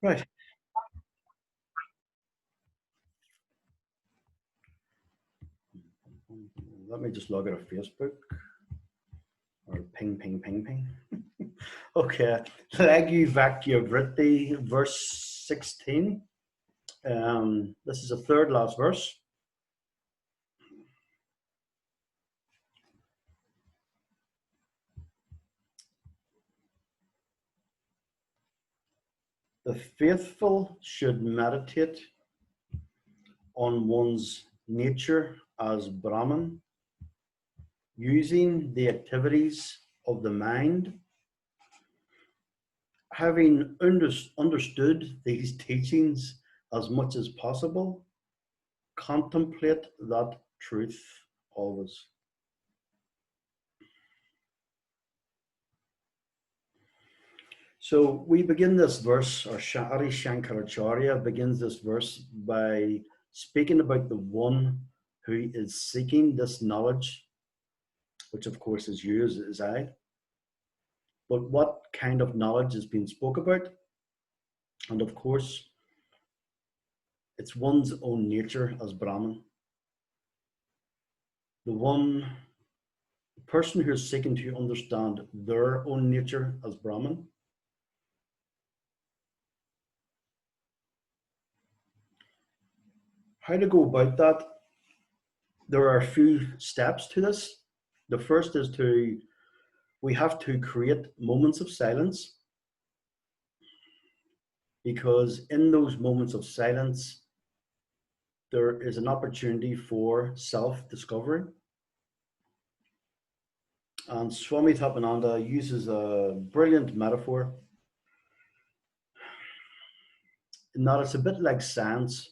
Right. Let me just log out of Facebook or ping, ping, ping, ping. Okay. Lagyu, Vakya, Vritti, verse 16. This is the third last verse. The faithful should meditate on one's nature as Brahman, using the activities of the mind. Having understood these teachings as much as possible, contemplate that truth always. So we begin this verse, or Adi Shankaracharya begins this verse by speaking about the one who is seeking this knowledge, which of course is you, is I. But what kind of knowledge is being spoke about? And of course, it's one's own nature as Brahman. The person who is seeking to understand their own nature as Brahman. How to go about that? There are a few steps to this. The first is we have to create moments of silence, because in those moments of silence, there is an opportunity for self-discovery. And Swami Tapananda uses a brilliant metaphor in that it's a bit like science.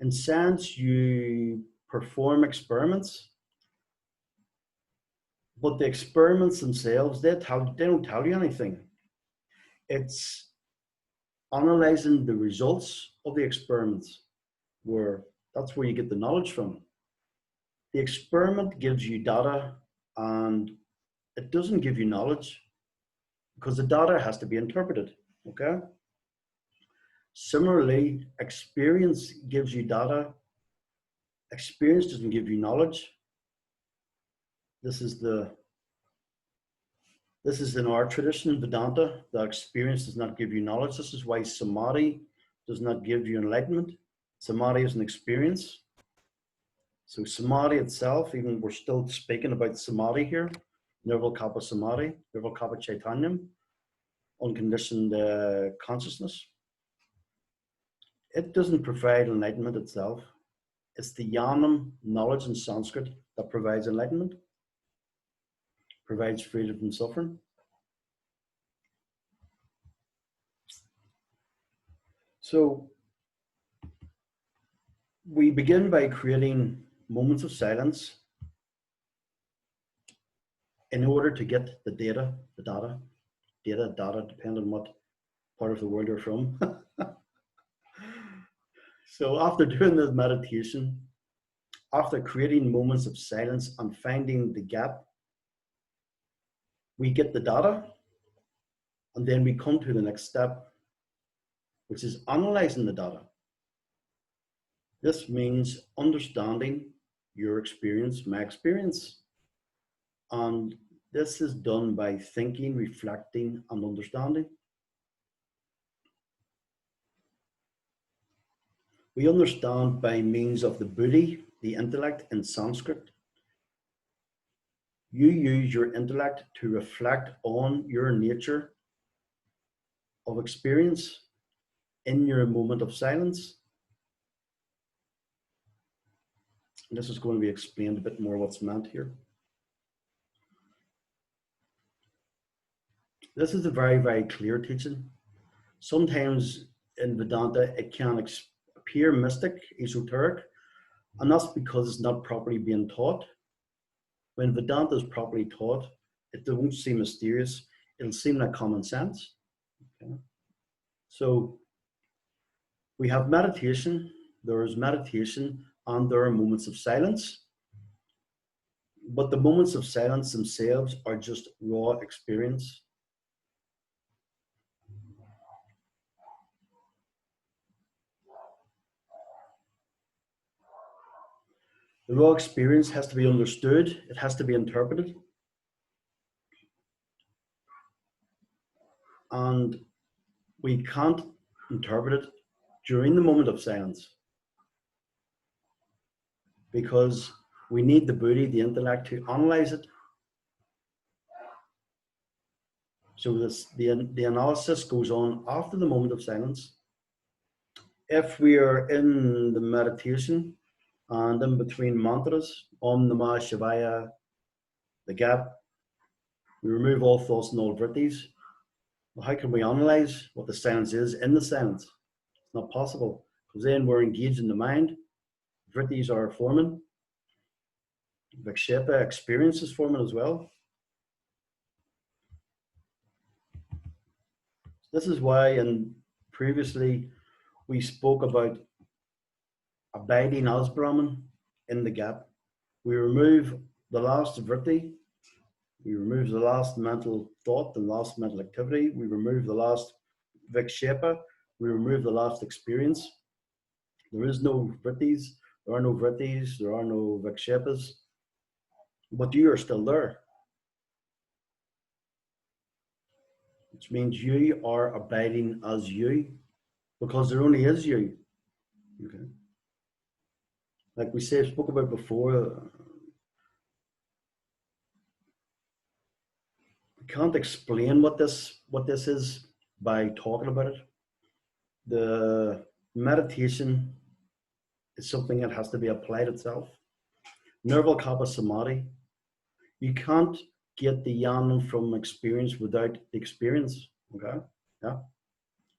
In science, you perform experiments, but the experiments themselves, they don't tell you anything. It's analyzing the results of the experiments, that's where you get the knowledge from. The experiment gives you data, and it doesn't give you knowledge, because the data has to be interpreted, okay? Similarly, experience gives you data. Experience doesn't give you knowledge. This is in our tradition in Vedanta, that experience does not give you knowledge. This is why samadhi does not give you enlightenment. Samadhi is an experience. So samadhi itself, even we're still speaking about samadhi here, Nirvikalpa Samadhi, Nirvikalpa Chaitanyam, unconditioned consciousness. It doesn't provide enlightenment itself. It's the jnanam, knowledge in Sanskrit, that provides enlightenment, provides freedom from suffering. So we begin by creating moments of silence in order to get the data, depending on what part of the world you're from. So after doing this meditation, after creating moments of silence and finding the gap, we get the data, and then we come to the next step, which is analyzing the data. This means understanding your experience, my experience. And this is done by thinking, reflecting, and understanding. We understand by means of the buddhi, the intellect in Sanskrit. You use your intellect to reflect on your nature of experience in your moment of silence. And this is going to be explained a bit more what's meant here. This is a very, very clear teaching. Sometimes in Vedanta, it can appear mystic, esoteric, and that's because it's not properly being taught. When Vedanta is properly taught, it won't seem mysterious. It'll seem like common sense. Okay. So we have meditation, there is meditation, and there are moments of silence. But the moments of silence themselves are just raw experience. The raw experience has to be understood. It has to be interpreted. And we can't interpret it during the moment of silence because we need the buddhi, the intellect, to analyze it. So the analysis goes on after the moment of silence. If we are in the meditation and in between mantras, Om Namah Shivaya, the gap, we remove all thoughts and all vrittis. Well, how can we analyze what the silence is in the silence? It's not possible because then we're engaged in the mind. Vrittis are forming. Vikshepa experience is forming as well. This is why, and previously we spoke about abiding as Brahman in the gap. We remove the last vritti, we remove the last mental thought, the last mental activity, we remove the last vikshepa, we remove the last experience. There is no vrittis, there are no vrittis, there are no vikshepas, but you are still there. Which means you are abiding as you, because there only is you. Okay. Like we spoke about before, we can't explain what this is by talking about it. The meditation is something that has to be applied itself. Nirvikalpa Samadhi, you can't get the jnana from experience without the experience. Okay, yeah.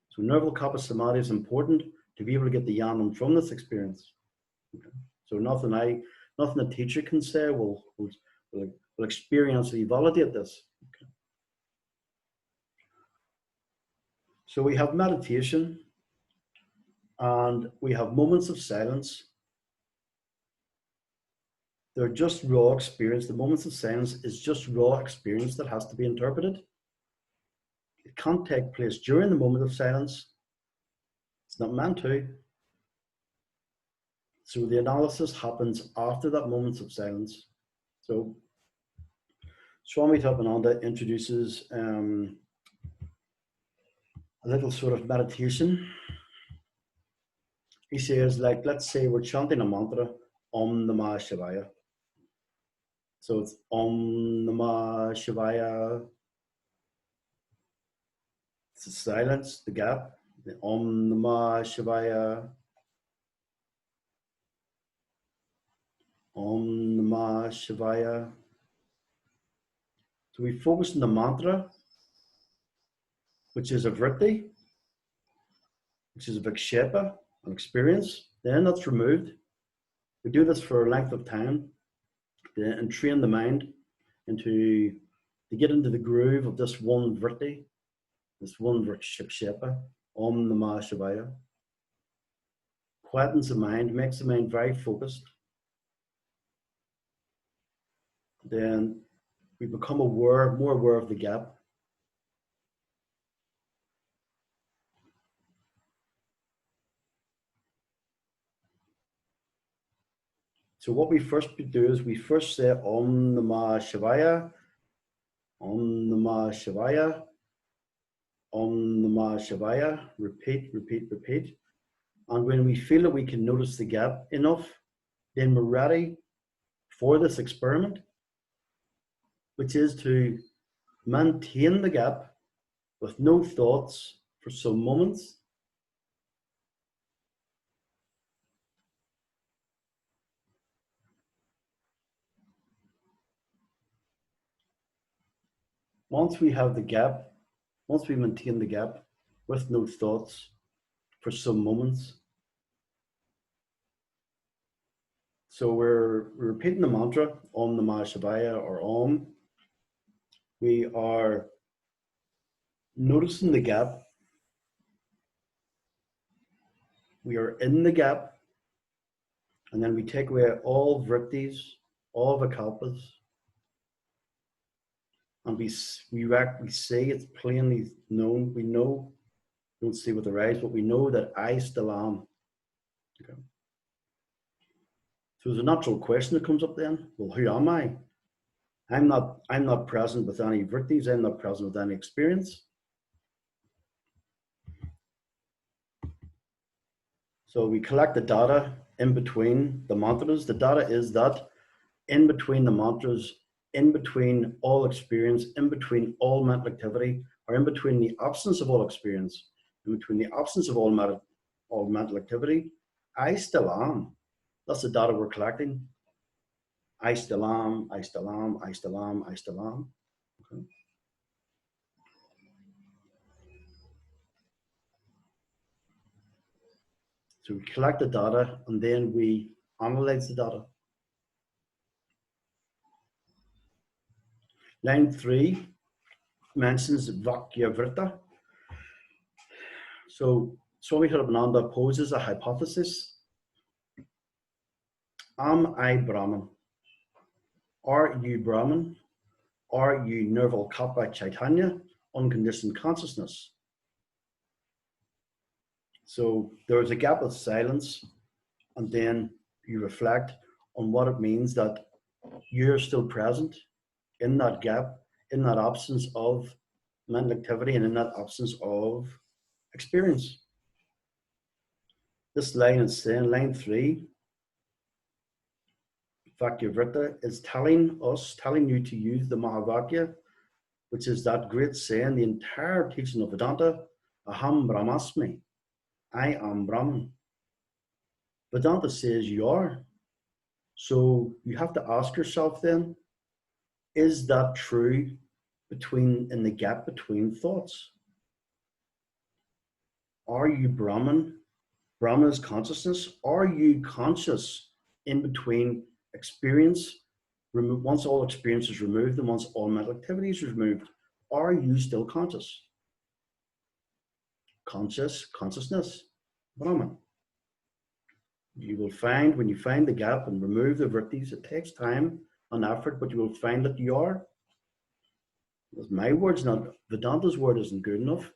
So Nirvikalpa Samadhi is important to be able to get the jnana from this experience. Okay. So nothing a teacher can say will experientially validate this. Okay. So we have meditation and we have moments of silence. They're just raw experience. The moments of silence is just raw experience that has to be interpreted. It can't take place during the moment of silence. It's not meant to. So the analysis happens after that moment of silence. So Swami Tapananda introduces a little sort of meditation. He says, like, let's say we're chanting a mantra, Om Namah Shivaya. So it's Om Namah Shivaya. It's the silence, the gap. The Om Namah Shivaya. Om Namah Shivaya. So we focus on the mantra, which is a vritti, which is a vikshepa, an experience. Then that's removed. We do this for a length of time and train the mind to get into the groove of this one vritti, this one vikshepa, Om Namah Shivaya. Quietens the mind, makes the mind very focused. Then we become more aware of the gap. So what we first do is we first say Om Namah Shivaya, Om Namah Shivaya, Om Namah Shivaya, repeat, repeat, repeat. And when we feel that we can notice the gap enough, then we're ready for this experiment, which is to maintain the gap with no thoughts for some moments. Once we have the gap, once we maintain the gap with no thoughts for some moments. So we're repeating the mantra, Om Namah Shivaya or Om. We are noticing the gap. We are in the gap. And then we take away all vrittis, all vikalpas. And we say it's plainly known. We know, don't see with our eyes, but we know that I still am. Okay. So there's a natural question that comes up then. Well, who am I? I'm not present with any vrittis. I'm not present with any experience. So we collect the data in between the mantras. The data is that in between the mantras, in between all experience, in between all mental activity, or in between the absence of all experience, in between the absence of all mental activity, I still am. That's the data we're collecting. I still am, I still am, I still am, I still am. Okay. So we collect the data and then we analyze the data. Line 3 mentions Vakya Vritti. So Swami Haribananda poses a hypothesis. Am I Brahman? Are you Brahman? Are you Nirval Kappa Chaitanya, unconditioned consciousness? So there's a gap of silence, and then you reflect on what it means that you're still present in that gap, in that absence of mental activity, and in that absence of experience. This line is saying, line 3, Vakya Vritti, is telling you to use the Mahavakya, which is that great saying, the entire teaching of Vedanta, Aham Brahmasmi, I am Brahman. Vedanta says you are. So you have to ask yourself then, is that true in the gap between thoughts? Are you Brahman? Brahman is consciousness. Are you conscious in between experience? Once all experience is removed and once all mental activity is removed, are you still conscious? Consciousness, Brahman. You will find when you find the gap and remove the vrittis, it takes time and effort, but you will find that you are. Because my word's not, Vedanta's word isn't good enough.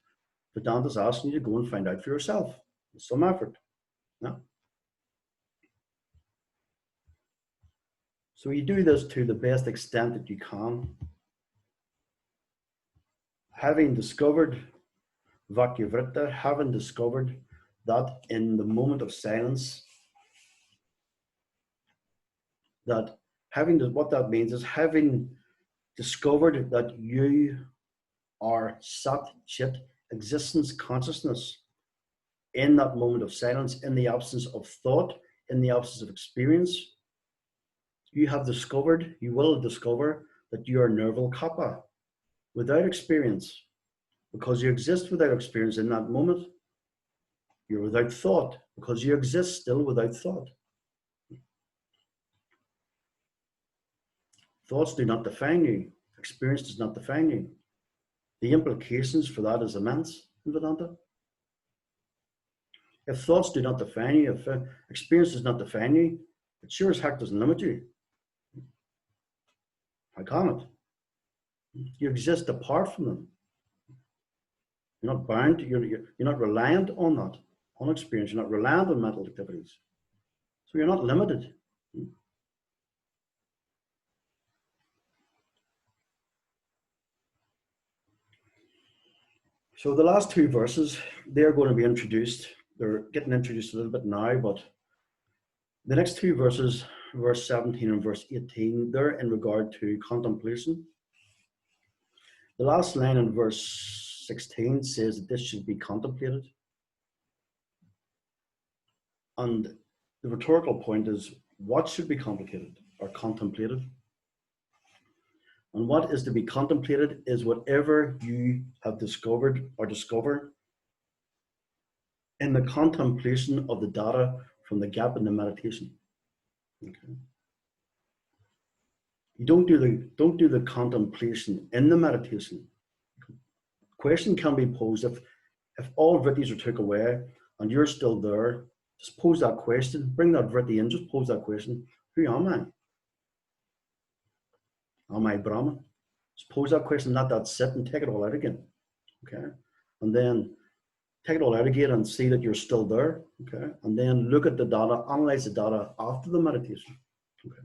Vedanta's asking you to go and find out for yourself. With some effort. No? So you do this to the best extent that you can. Having discovered Vakya Vritti, having discovered that in the moment of silence, that what that means is having discovered that you are Sat Chit, existence consciousness, in that moment of silence, in the absence of thought, in the absence of experience, you will discover that you are Nirval Kappa, without experience. Because you exist without experience in that moment, you're without thought, because you exist still without thought. Thoughts do not define you. Experience does not define you. The implications for that is immense in Vedanta. If thoughts do not define you, if experience does not define you, it sure as heck doesn't limit you. How can it? You exist apart from them. You're not bound, you're not reliant on that, on experience. You're not reliant on mental activities. So you're not limited. So the last two verses, they're going to be introduced. They're getting introduced a little bit now, but the next two verses, verse 17 and verse 18, they're in regard to contemplation. The last line in verse 16 says that this should be contemplated. And the rhetorical point is, what should be complicated or contemplated? And what is to be contemplated is whatever you have discovered or discover in the contemplation of the data from the gap in the meditation. Okay. You don't do the contemplation in the meditation. Question can be posed if all vrittis are took away and you're still there, just pose that question, bring that vritti in, just pose that question. Who am I? Am I Brahman? Just pose that question, let that sit and take it all out again. Okay. And then take it all out again and see that you're still there. Okay. And then look at the data, analyze the data after the meditation. Okay.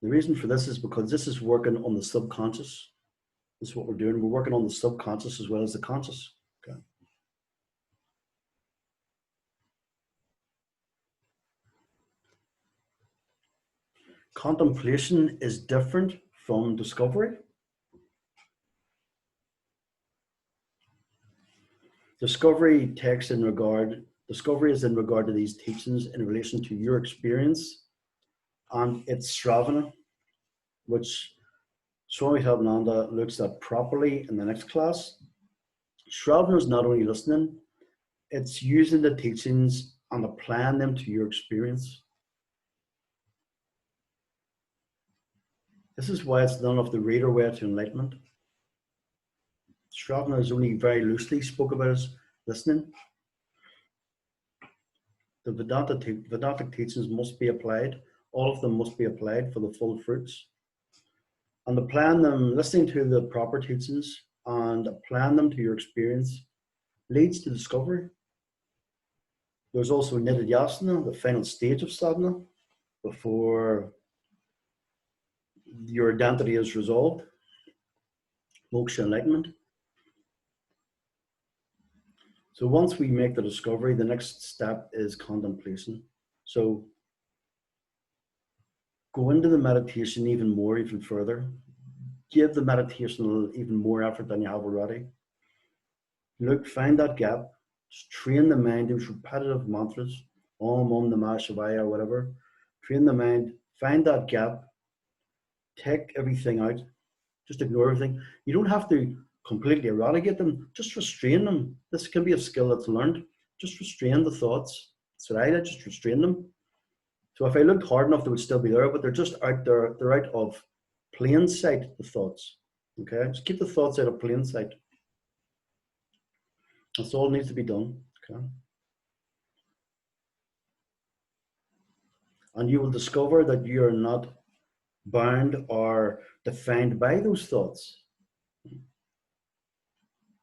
The reason for this is because this is working on the subconscious. This is what we're doing. We're working on the subconscious as well as the conscious. Okay. Contemplation is different from discovery. Discovery is in regard to these teachings in relation to your experience, and it's Shravana, which Swami Havananda looks at properly in the next class. Shravana is not only listening, it's using the teachings and applying them to your experience. This is why it's none of the reader way to enlightenment. Shravana is only very loosely spoke about as listening. The Vedantic teachings must be applied. All of them must be applied for the full fruits. And applying them, listening to the proper teachings and applying them to your experience leads to discovery. There's also Nididhyasana, the final stage of sadhana, before your identity is resolved, moksha enlightenment. So once we make the discovery, the next step is contemplation. So go into the meditation even more, even further. Give the meditation even more effort than you have already. Look, find that gap. Just train the mind, use repetitive mantras, Om Namah Shivaya, or whatever. Train the mind, find that gap, take everything out, just ignore everything. You don't have to completely eradicate them, just restrain them. This can be a skill that's learned. Just restrain the thoughts. So I just restrain them. So if I looked hard enough, they would still be there, but they're just out there. They're out of plain sight, the thoughts. Okay, just keep the thoughts out of plain sight. That's all needs to be done. Okay. And you will discover that you are not bound or defined by those thoughts.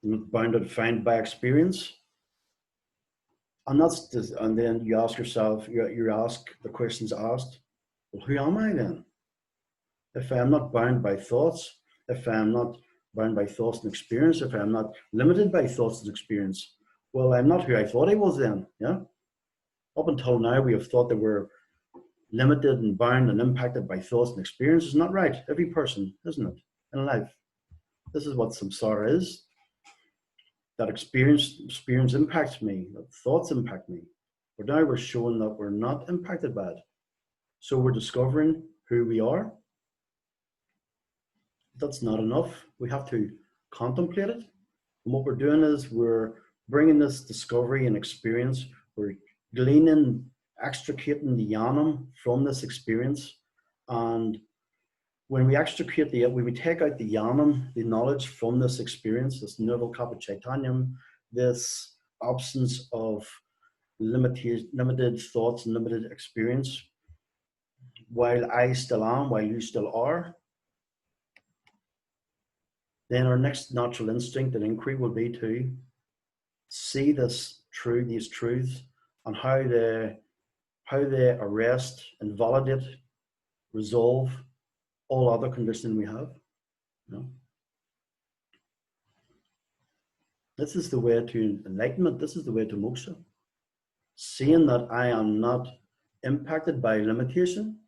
You're not bound or defined by experience. And that's just, and then you ask yourself, you ask the questions asked, well, who am I then? If I am not bound by thoughts, if I am not bound by thoughts and experience, if I am not limited by thoughts and experience, well, I'm not who I thought I was then. Yeah. Up until now, we have thought that we're limited and bound and impacted by thoughts and experience. It's not right. Every person, isn't it, in life? This is what samsara is. That experience impacts me, that thoughts impact me. But now we're showing that we're not impacted by it. So we're discovering who we are. That's not enough. We have to contemplate it. And what we're doing is we're bringing this discovery and experience, we're gleaning, extricating the jnanam from this experience. And when we extricate when we take out the jnanam, the knowledge from this experience, this nirvikalpa chaitanyam, this absence of limited thoughts and limited experience, while I still am, while you still are, then our next natural instinct and inquiry will be to see these truths, and how they arrest, invalidate, resolve all other conditioning we have. You know? This is the way to enlightenment. This is the way to moksha. Seeing that I am not impacted by limitation.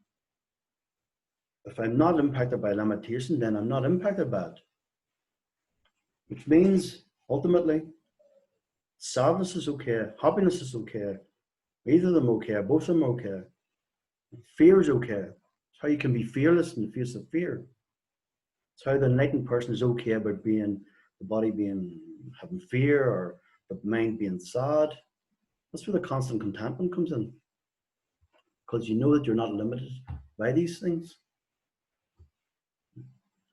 If I'm not impacted by limitation, then I'm not impacted by it. Which means, ultimately, sadness is okay, happiness is okay, either of them okay, both of them okay. Fear is okay. It's how you can be fearless in the face of fear. It's how the enlightened person is okay about the body having fear, or the mind being sad. That's where the constant contentment comes in. Because you know that you're not limited by these things.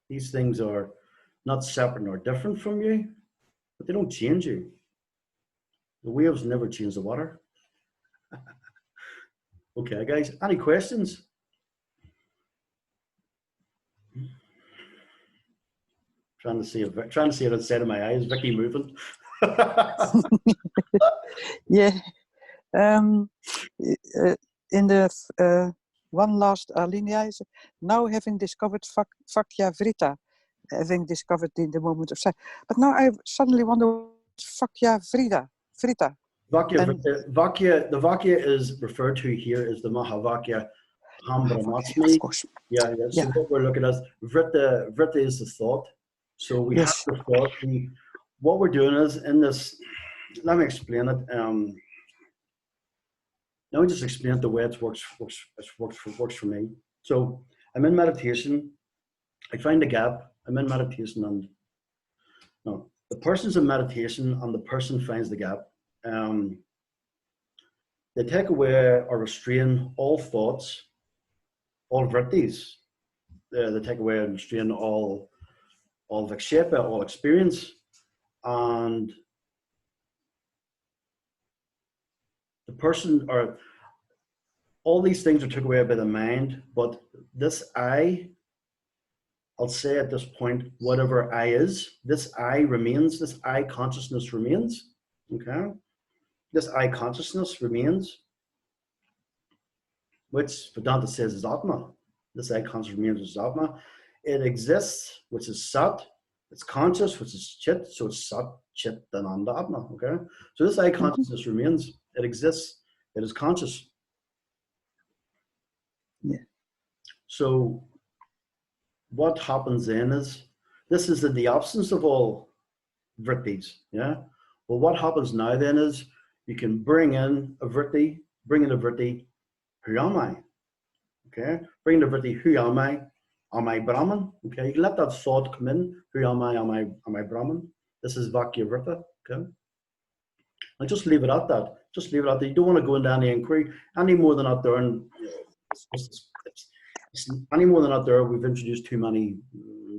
These things are not separate nor different from you, but they don't change you. The waves never change the water. Okay, guys, any questions? trying to see it outside of my eyes. Vicky moving. Yeah. In the one last alinea is now having discovered Vakya Vritta, having discovered in the moment of silence. But now I suddenly wonder, Vakya Vritta. Vakya, the Vakya is referred to here as the Mahavakya Hambrahmasmi. Of course. Yeah. So what we're looking at, Vritta is the thought. So we have the thought. What we're doing is in this. Let me explain it. Let me just explain the way it works for me. So I'm in meditation. I find a gap. I'm in meditation, and no, the person's in meditation, and the person finds the gap. They take away or restrain all thoughts, all vrittis. They take away and restrain all vikshepa, all experience, and the person or all these things are took away by the mind. But this I'll say at this point, whatever I is, this I remains. This I consciousness remains. Okay, this I consciousness remains, which Vedanta says is Atma. This I consciousness remains is Atma. It exists, which is Sat. It's conscious, which is Chit. So it's Sat, Chit, Ananda, Atma. Okay. So this I consciousness remains. It exists. It is conscious. Yeah. So what happens then is, this is in the absence of all vrittis. Yeah. Well, what happens now then is you can bring in a vritti, who am I? Okay, bring in a vritti, who am I? Am I Brahman? Okay, you can let that thought come in, who am I? Am I Brahman? This is Vakya Vritta. Okay, and just leave it at that. Just leave it at that. You don't want to go into any inquiry any more than out there, and any more than out there. We've introduced too many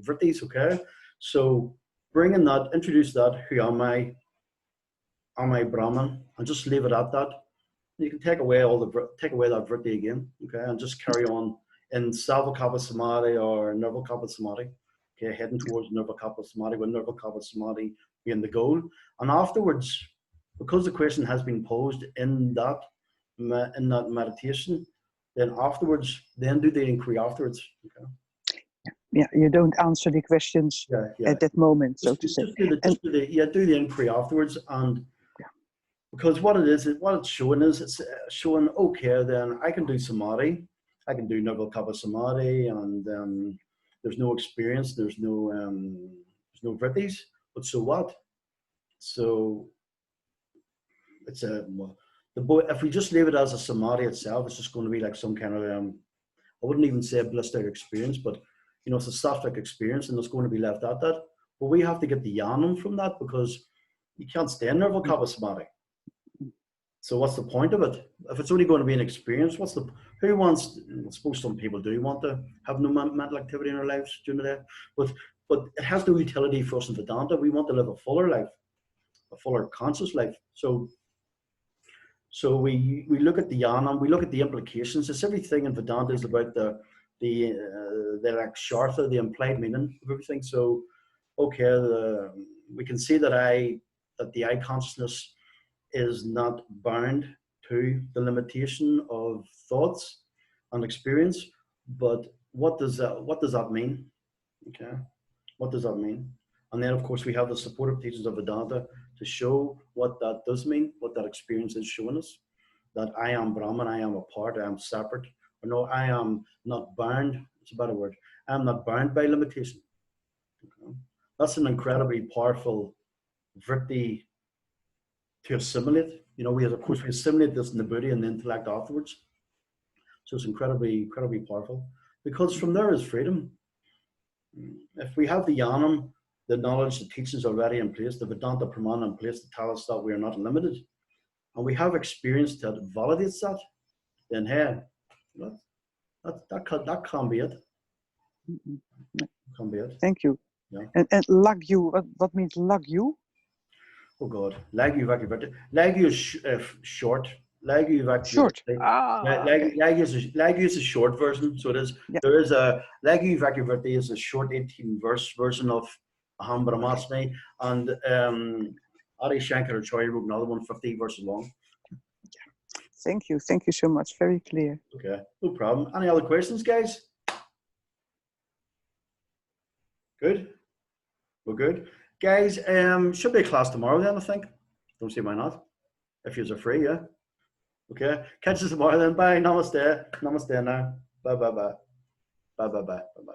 vrittis. Okay, so bring in that, introduce that. Who am I? Am I Brahman? And just leave it at that. You can take away that vritti again, okay, and just carry on in Savakapa Samadhi or Nirvikalpa Samadhi, okay, heading towards Nirvikalpa Samadhi, with Nirvikalpa Samadhi being the goal. And afterwards, because the question has been posed in that meditation, then afterwards, then do the inquiry afterwards, okay. Yeah, you don't answer the questions at that moment, so to say. Do the inquiry afterwards, and because what it's showing is, it's showing, okay, then I can do samadhi, I can do Nirvikalpa Samadhi, and there's no experience, there's no vrittis, but so what? So it's if we just leave it as a samadhi itself, it's just going to be like some kind of I wouldn't even say a blissed out experience, but you know, it's a sattvic experience, and it's going to be left at that. But we have to get the yanam from that, because you can't stay in Nirvikalpa Samadhi. So what's the point of it? If it's only going to be an experience, who wants, I suppose some people do want to have no mental activity in their lives during the day, but it has no utility for us in Vedanta. We want to live a fuller life, a fuller conscious life. So we look at the yanam, we look at the implications. It's everything in Vedanta is about the lakshartha, the implied meaning of everything. So, okay, we can see that the I consciousness is not bound to the limitation of thoughts and experience. But what does that mean? Okay, what does that mean? And then, of course, we have the supportive teachings of Vedanta to show what that does mean, what that experience is showing us. That I am Brahman, I am apart, I am separate. Or no, I am not bound. It's a better word. I am not bound by limitation. Okay. That's an incredibly powerful vritti to assimilate. You know, we assimilate this in the buddhi and the intellect afterwards. So it's incredibly, incredibly powerful, because from there is freedom. If we have the yanam, the knowledge, the teachings already in place, the Vedanta Pramana in place to tell us that we are not limited, and we have experience that validates that, then hey, that can't be it. Can't be it. Thank you. Yeah. And Lagyu, what means Lagyu? Oh God, Lagyu Vakya. Lagyu is short. Lagyu Vakya. Short. Lagyu is a short version. So it is. Yeah. There is a Lagyu Vakya is a short 18-verse version of But I'm asked me. And Adi Shankar Choi wrote another one, 50 verses long. Thank you so much. Very clear. Okay, no problem. Any other questions, guys? Good. We're good, guys. Should be a class tomorrow then. I think. Don't see why not. If you're free, yeah. Okay. Catch us tomorrow then. Bye. Namaste. Namaste now. Bye. Bye. Bye. Bye. Bye. Bye. Bye. Bye.